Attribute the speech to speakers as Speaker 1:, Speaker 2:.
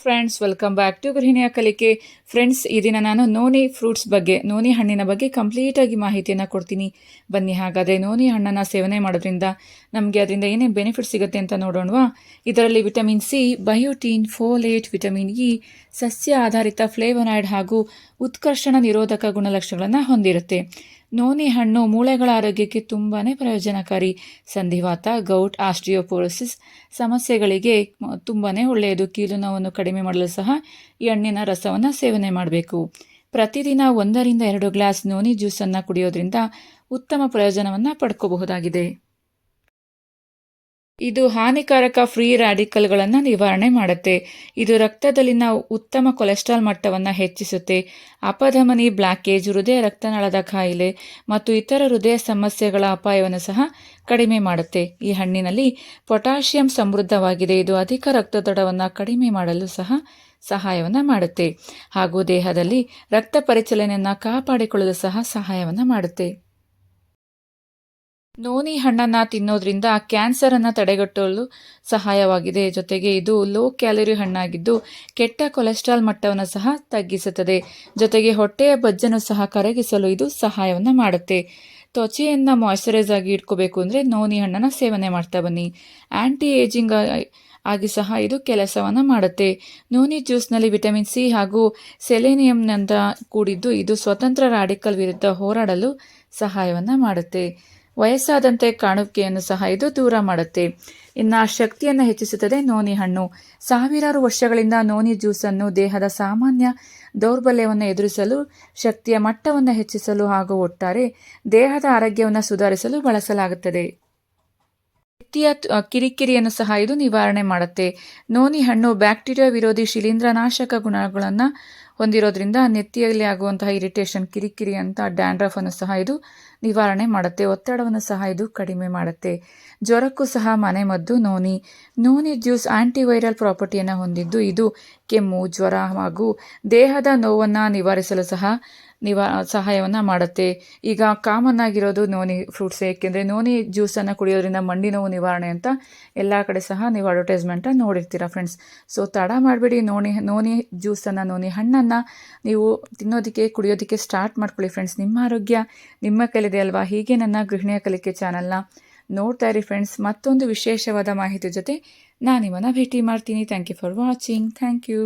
Speaker 1: Friends, welcome back to ಗೃಹಿಣಿಯ ಕಲಿಕೆ. Friends, ಈ ದಿನ ನಾನು ನೋನಿ ಫ್ರೂಟ್ಸ್ ಬಗ್ಗೆ, ನೋನಿ ಹಣ್ಣಿನ ಬಗ್ಗೆ ಕಂಪ್ಲೀಟಾಗಿ ಮಾಹಿತಿಯನ್ನು ಕೊಡ್ತೀನಿ. ಬನ್ನಿ ಹಾಗಾದರೆ ನೋನಿ ಹಣ್ಣನ್ನು ಸೇವನೆ ಮಾಡೋದ್ರಿಂದ ನಮಗೆ ಅದರಿಂದ ಏನೇನು ಬೆನಿಫಿಟ್ ಸಿಗುತ್ತೆ ಅಂತ ನೋಡೋಣವಾ. ಇದರಲ್ಲಿ vitamin C, biotin, folate, vitamin E, ಸಸ್ಯ ಆಧಾರಿತ ಫ್ಲೇವನಾಯ್ಡ್ ಹಾಗೂ ಉತ್ಕರ್ಷಣ ನಿರೋಧಕ ಗುಣಲಕ್ಷಣಗಳನ್ನು ಹೊಂದಿರುತ್ತೆ. ನೋನಿ ಹಣ್ಣು ಮೂಳೆಗಳ ಆರೋಗ್ಯಕ್ಕೆ ತುಂಬಾ ಪ್ರಯೋಜನಕಾರಿ. ಸಂಧಿವಾತ, ಗೌಟ್, ಆಸ್ಟ್ರಿಯೋಪೋರೋಸಿಸ್ ಸಮಸ್ಯೆಗಳಿಗೆ ತುಂಬಾ ಒಳ್ಳೆಯದು. ಕೀಲು ನೋವನ್ನು ಕಡಿಮೆ ಮಾಡಲು ಸಹ ಈ ಹಣ್ಣಿನ ರಸವನ್ನು ಸೇವನೆ ಮಾಡಬೇಕು. ಪ್ರತಿದಿನ 1 ರಿಂದ 2 ಗ್ಲಾಸ್ ನೋನಿ ಜ್ಯೂಸನ್ನು ಕುಡಿಯೋದ್ರಿಂದ ಉತ್ತಮ ಪ್ರಯೋಜನವನ್ನು ಪಡ್ಕೋಬಹುದಾಗಿದೆ. ಇದು ಹಾನಿಕಾರಕ ಫ್ರೀ ರ್ಯಾಡಿಕಲ್ಗಳನ್ನು ನಿವಾರಣೆ ಮಾಡುತ್ತೆ. ಇದು ರಕ್ತದಲ್ಲಿನ ಉತ್ತಮ ಕೊಲೆಸ್ಟ್ರಾಲ್ ಮಟ್ಟವನ್ನು ಹೆಚ್ಚಿಸುತ್ತೆ. ಅಪಧಮನಿ, ಬ್ಲಾಕೇಜ್, ಹೃದಯ ರಕ್ತನಾಳದ ಕಾಯಿಲೆ ಮತ್ತು ಇತರ ಹೃದಯ ಸಮಸ್ಯೆಗಳ ಅಪಾಯವನ್ನು ಸಹ ಕಡಿಮೆ ಮಾಡುತ್ತೆ. ಈ ಹಣ್ಣಿನಲ್ಲಿ ಪೊಟ್ಯಾಷಿಯಂ ಸಮೃದ್ಧವಾಗಿದೆ. ಇದು ಅಧಿಕ ರಕ್ತದೊತ್ತಡವನ್ನು ಕಡಿಮೆ ಮಾಡಲು ಸಹ ಸಹಾಯವನ್ನು ಮಾಡುತ್ತೆ ಹಾಗೂ ದೇಹದಲ್ಲಿ ರಕ್ತ ಪರಿಚಲನೆಯನ್ನು ಕಾಪಾಡಿಕೊಳ್ಳಲು ಸಹ ಸಹಾಯವನ್ನು ಮಾಡುತ್ತೆ. ನೋನಿ ಹಣ್ಣನ್ನು ತಿನ್ನೋದ್ರಿಂದ ಕ್ಯಾನ್ಸರನ್ನು ತಡೆಗಟ್ಟಲು ಸಹಾಯವಾಗಿದೆ. ಜೊತೆಗೆ ಇದು ಲೋ ಕ್ಯಾಲರಿ ಹಣ್ಣಾಗಿದ್ದು ಕೆಟ್ಟ ಕೊಲೆಸ್ಟ್ರಾಲ್ ಮಟ್ಟವನ್ನು ಸಹ ತಗ್ಗಿಸುತ್ತದೆ. ಜೊತೆಗೆ ಹೊಟ್ಟೆಯ ಬೊಜ್ಜನ್ನು ಸಹ ಕರಗಿಸಲು ಇದು ಸಹಾಯವನ್ನು ಮಾಡುತ್ತೆ. ತ್ವಚೆಯನ್ನು ಮಾಯ್ಶ್ಚರೈಸ್ ಆಗಿ ಇಟ್ಕೋಬೇಕು ಅಂದರೆ ನೋನಿ ಹಣ್ಣನ್ನು ಸೇವನೆ ಮಾಡ್ತಾ ಬನ್ನಿ. ಆ್ಯಂಟಿ ಏಜಿಂಗ್ ಆಗಿ ಸಹ ಇದು ಕೆಲಸವನ್ನು ಮಾಡುತ್ತೆ. ನೋನಿ ಜ್ಯೂಸ್ನಲ್ಲಿ ವಿಟಮಿನ್ ಸಿ ಹಾಗೂ ಸೆಲೆನಿಯಂನಿಂದ ಕೂಡಿದ್ದು ಇದು ಸ್ವತಂತ್ರ ರಾಡಿಕಲ್ ವಿರುದ್ಧ ಹೋರಾಡಲು ಸಹಾಯವನ್ನು ಮಾಡುತ್ತೆ. ವಯಸ್ಸಾದಂತೆ ಕಾಣುವಿಕೆಯನ್ನು ಸಹ ಇದು ದೂರ ಮಾಡುತ್ತೆ. ಇನ್ನು ಶಕ್ತಿಯನ್ನು ಹೆಚ್ಚಿಸುತ್ತದೆ. ನೋನಿ ಹಣ್ಣು ಸಾವಿರಾರು ವರ್ಷಗಳಿಂದ ನೋನಿ ಜ್ಯೂಸನ್ನು ದೇಹದ ಸಾಮಾನ್ಯ ದೌರ್ಬಲ್ಯವನ್ನು ಎದುರಿಸಲು, ಶಕ್ತಿಯ ಮಟ್ಟವನ್ನು ಹೆಚ್ಚಿಸಲು ಹಾಗೂ ಒಟ್ಟಾರೆ ದೇಹದ ಆರೋಗ್ಯವನ್ನು ಸುಧಾರಿಸಲು ಬಳಸಲಾಗುತ್ತದೆ. ನೆತ್ತಿಯ ಕಿರಿಕಿರಿಯನ್ನು ಸಹ ಇದು ನಿವಾರಣೆ ಮಾಡುತ್ತೆ. ನೋನಿ ಹಣ್ಣು ಬ್ಯಾಕ್ಟೀರಿಯಾ ವಿರೋಧಿ, ಶಿಲೀಂಧ್ರನಾಶಕ ಗುಣಗಳನ್ನು ಹೊಂದಿರೋದ್ರಿಂದ ನೆತ್ತಿಯಲ್ಲಿ ಆಗುವಂತಹ ಇರಿಟೇಷನ್, ಕಿರಿಕಿರಿ ಅಂತ ಡ್ಯಾಂಡ್ರಫ್ ಅನ್ನು ಸಹ ಇದು ನಿವಾರಣೆ ಮಾಡುತ್ತೆ. ಒತ್ತಡವನ್ನು ಸಹ ಇದು ಕಡಿಮೆ ಮಾಡುತ್ತೆ. ಜ್ವರಕ್ಕೂ ಸಹ ಮನೆಮದ್ದು. ನೋನಿ ಜ್ಯೂಸ್ ಆಂಟಿವೈರಲ್ ಪ್ರಾಪರ್ಟಿಯನ್ನು ಹೊಂದಿದ್ದು ಇದು ಕೆಮ್ಮು, ಜ್ವರ ಹಾಗೂ ದೇಹದ ನೋವನ್ನು ನಿವಾರಿಸಲು ಸಹ ಸಹಾಯವನ್ನು ಮಾಡುತ್ತೆ. ಈಗ ಕಾಮನ್ ಆಗಿರೋದು ನೋನಿ ಫ್ರೂಟ್ಸ್, ಏಕೆಂದರೆ ನೋನಿ ಜ್ಯೂಸನ್ನು ಕುಡಿಯೋದ್ರಿಂದ ಮಂಡಿ ನೋವು ನಿವಾರಣೆ ಅಂತ ಎಲ್ಲ ಕಡೆ ಸಹ ನೀವು ಅಡ್ವರ್ಟೈಸ್ಮೆಂಟನ್ನು ನೋಡಿರ್ತೀರ ಫ್ರೆಂಡ್ಸ್. ಸೊ ತಡ ಮಾಡಬೇಡಿ, ನೋನಿ ಜ್ಯೂಸನ್ನು, ನೋನಿ ಹಣ್ಣನ್ನು ನೀವು ಕುಡಿಯೋದಕ್ಕೆ ಸ್ಟಾರ್ಟ್ ಮಾಡ್ಕೊಳ್ಳಿ ಫ್ರೆಂಡ್ಸ್. ನಿಮ್ಮ ಆರೋಗ್ಯ ನಿಮ್ಮ ಕೈಲಿದೆ ಅಲ್ವಾ. ಹೀಗೆ ನನ್ನ ಗೃಹಿಣಿಯ ಕಲಿಕೆ ಚಾನಲ್ನ ನೋಡ್ತಾ ಇರಿ ಫ್ರೆಂಡ್ಸ್. ಮತ್ತೊಂದು ವಿಶೇಷವಾದ ಮಾಹಿತಿ ಜೊತೆ ನಾನು ನಿಮ್ಮನ್ನು ಭೇಟಿ ಮಾಡ್ತೀನಿ. Thank you for watching. Thank you.